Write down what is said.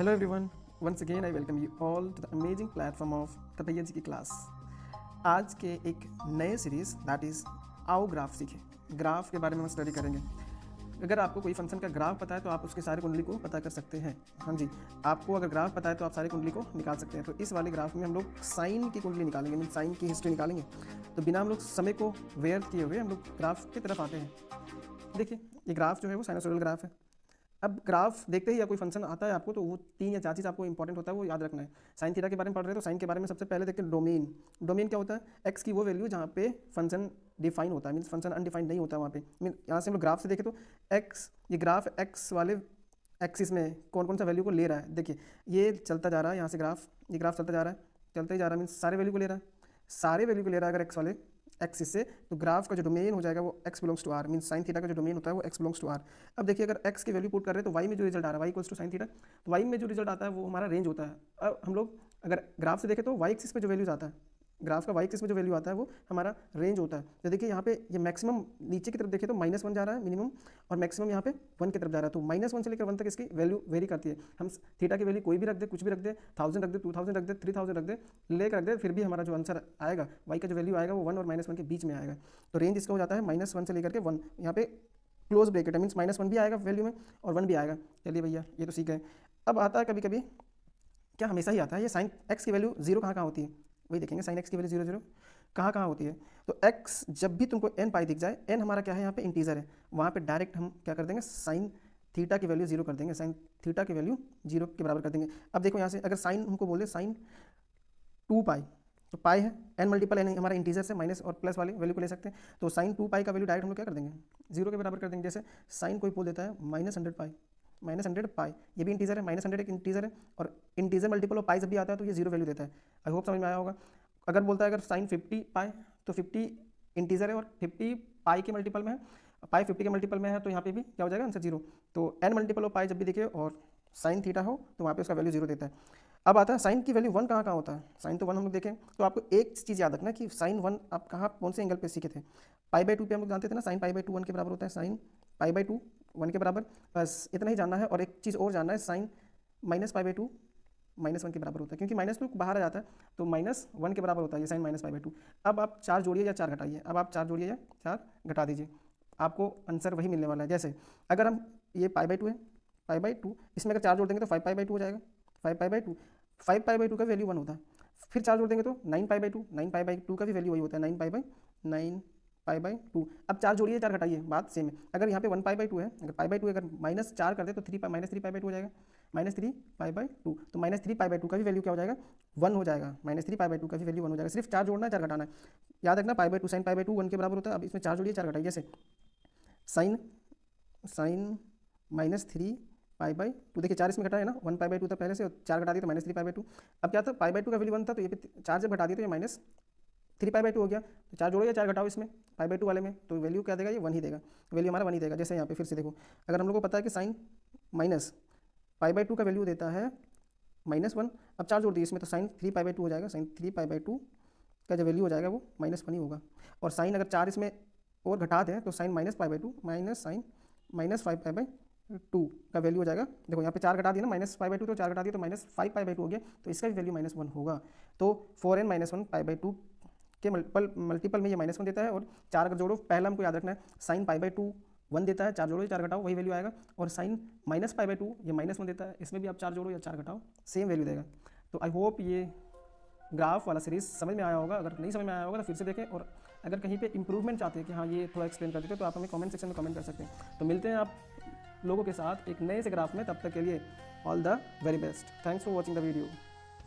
Hello everyone, once again I welcome you all to the amazing platform of the भैया जी की class. आज के एक नए सीरीज़ दैट इज़ आओ ग्राफ सीखें। ग्राफ के बारे में हम स्टडी करेंगे। अगर आपको कोई फंक्शन का ग्राफ पता है तो आप उसके सारे कुंडली को पता कर सकते हैं। हाँ जी, आपको अगर ग्राफ पता है तो आप सारी कुंडली को निकाल सकते हैं। तो इस वाले ग्राफ में हम लोग साइन की कुंडली निकालेंगे, मीन साइन की हिस्ट्री निकालेंगे। तो बिना हम लोग समय को व्यर्थ किए हुए हम लोग ग्राफ की तरफ आते हैं। देखिए, ये ग्राफ जो है वो साइनसोइडल ग्राफ है। अब ग्राफ देखते ही या कोई फंक्शन आता है आपको तो वो 3 या 4 चीज़ आपको इंपॉर्टेंट होता है, वो याद रखना है। साइन थीटा के बारे में पढ़ रहे हैं तो साइन के बारे में सबसे पहले देखते हैं डोमेन। डोमेन क्या होता है? एक्स की वो वैल्यू जहाँ पे फंक्शन डिफाइन होता है, मीन्स फंक्शन अनडिफाइंड नहीं होता है वहाँ पे। मीन यहाँ से हम लोग ग्राफ से देखें तो एक्स, ये ग्राफ एक्स वाले एक्सिस में कौन कौन सा वैल्यू को ले रहा है। देखिए ये चलता जा रहा है, यहाँ से ग्राफ, ये ग्राफ चलता जा रहा है, चलते ही जा रहा है, मीन्स सारे वैल्यू को ले रहा है, सारे वैल्यू को ले रहा है अगर एक्स वाले एक्सिस से, तो ग्राफ का जो डोमेन हो जाएगा वो x belongs to r, mean sine theta का जो डोमेन होता है वो x बिलोंग्स टू r। अब देखिए अगर x की वैल्यू पुट कर रहे हैं तो y में जो रिजल्ट आ रहा है y equals to sine theta, तो y में जो रिजल्ट आता है वो हमारा रेंज होता है। अब हम लोग अगर ग्राफ से देखें तो y एक्सिस पे जो वैल्यूज आता है, ग्राफ का y एक्सिस में जो वैल्यू आता है वो हमारा रेंज होता है। तो देखिए यहाँ पे ये मैक्सिमम नीचे की तरफ देखें तो -1 जा रहा है मिनिमम, और मैक्सिमम यहाँ पे 1 की तरफ जा रहा है। तो -1 से लेकर 1 तक इसकी वैल्यू वेरी करती है। हम थीटा की वैल्यू कोई भी रख दे, कुछ भी रख दे, 1000 रख दे, 2000 रख दे, 3000 रख दे, लेकर रख दे, फिर भी हमारा जो आंसर आएगा y का जो वैल्यू आएगा वो 1 और -1 के बीच में आएगा। तो रेंज इसका हो जाता है -1 से लेकर के 1। यहाँ पे क्लोज ब्रैकेट है, मीन्स -1 भी आएगा वैल्यू में और 1 भी आएगा। चलिए भैया ये तो सीख गए। अब आता है कभी कभी, क्या हमेशा ही आता है, ये साइन एक्स की वैल्यू 0 कहाँ होती है, वही देखेंगे। साइन एक्स की वैल्यू 0 0 कहाँ होती है। तो x जब भी तुमको n पाई दिख जाए, n हमारा क्या है यहाँ पे इंटीजर है, वहाँ पे डायरेक्ट हम क्या कर देंगे, साइन थीटा की वैल्यू 0 कर देंगे, साइन थीटा की वैल्यू 0 के बराबर कर देंगे। अब देखो यहाँ से अगर साइन हमको बोले साइन 2 पाई, तो पाई है n मल्टीपल n हमारा इंटीजर से माइनस और प्लस वाली वैल्यू को ले सकते हैं। तो साइन 2 पाई का वैल्यू डायरेक्ट हम लोग क्या कर देंगे, 0 के बराबर कर देंगे। जैसे साइन कोई बोल देता है -100 पाई, -100 पाई, ये भी इंटीजर है, -100 एक इंटीजर है, और इंटीजर मल्टीपल और पाई जब भी आता है तो ये 0 वैल्यू देता है। आई होप समझ में आया होगा। अगर बोलता है अगर साइन 50 पाई, तो 50 इंटीजर है और 50 पाई के मल्टीपल में है, पाई 50 के मल्टीपल में है, तो यहाँ पे भी क्या हो जाएगा आंसर 0। तो n मल्टीपल ऑफ पाई जब भी दिखे और साइन थीटा हो तो वहाँ पे उसका वैल्यू 0 देता है। अब आता है साइन की वैल्यू 1 कहाँ होता है। साइन तो 1 हम लोग देखें तो आपको एक चीज़ याद रखना कि साइन 1 आप कहाँ कौन से एंगल पे सीखे थे। पाई/2 पे हम लोग जानते थे ना, साइन पाई/2 1 के बराबर होता है, साइन पाई/2 1 के बराबर। बस इतना ही जानना है। और एक चीज़ और जानना है, साइन -पाई/2 -1 के बराबर होता है, क्योंकि -2 बाहर आ जाता है तो -1 के बराबर होता है ये साइन -पाई/2। अब आप 4 जोड़िए या 4 घटाइए, अब आप 4 जोड़िए या 4 घटा दीजिए, आपको आंसर वही मिलने वाला है। जैसे अगर हम ये पाई/2 है, पाई/2 इसमें अगर 4 जोड़ देंगे तो 5पाई/2 हो जाएगा। 5पाई/2, 5पाई/2 का वैल्यू 1 होता है। फिर 4 जोड़ देंगे तो 9पाई/2, 9पाई/2 का भी वैल्यू वही होता है, 9पाई/2। अब 4 जोड़िए 4 घटाइए, बात सेम है। अगर यहाँ पे 1पाई/2 है, अगर पाई/2 अगर -4 कर दे तो -3पाई/2 हो जाएगा, -3पाई/2। तो -3पाई/2 का भी वैल्यू क्या हो जाएगा, 1 हो जाएगा। -3पाई/2 का भी वैल्यू 1 हो जाएगा। सिर्फ 4 जोड़ना है, 4 घटाना है, याद रखना। पाई/2 साइन पाई/2 1 के बराबर होता है। अब इसमें 4 जोड़िए 4 घटाइए, जैसे साइन -3पाई/2, देखिए 4 इसमें घटा है ना, 1पाई/2 था पहले से, और 4 घटा दिए तो -3पाई/2। अब क्या था, पाई/2 का वैल्यू 1 था, तो ये 4 जब घटा दिए तो ये -3पाई/2 हो गया। तो 4 जोड़ो या 4 घटाओ इसमें पाई/2 वाले में, तो वैल्यू क्या देगा, ये 1 ही देगा, वैल्यू हमारा 1 ही देगा। जैसे यहाँ पे फिर से देखो, अगर हम लोग को पता है कि साइन -पाई/2 का वैल्यू देता है -1, अब 4 जोड़ दिए इसमें तो साइन 3पाई/2 हो जाएगा। साइन 3पाई/2 का जो वैल्यू हो जाएगा वो -1 ही होगा। और साइन अगर 4 इसमें और घटा दें तो साइन -पाई/2 माइनस साइन -5पाई/2 का वैल्यू हो जाएगा। देखो यहाँ पे 4 घटा दिया ना, -पाई/2 तो 4 घटा दिया तो -5पाई/2 हो गया, तो इसका भी वैल्यू -1 होगा। तो 4n - 1पाई/2 के मल्टीपल में ये -1 देता है। और 4 अगर जोड़ो, पहला हमको याद रखना है, साइन पाई/2 1 देता है, 4 जोड़ो या 4 घटाओ वही वैल्यू आएगा। और साइन -पाई/2 ये -1 देता है, इसमें भी आप 4 जोड़ो या 4 घटाओ सेम वैल्यू देगा। तो आई होप ये ग्राफ वाला सीरीज समझ में आया होगा। अगर नहीं समझ में आया होगा तो फिर से देखें, और अगर कहीं पे इंप्रूवमेंट चाहते हैं कि हाँ ये थोड़ा एक्सप्लेन कर देते तो आप हमें कमेंट सेक्शन में कमेंट कर सकते हैं। तो मिलते हैं आप लोगों के साथ एक नए से ग्राफ में, तब तक के लिए all the very best. Thanks for watching the video.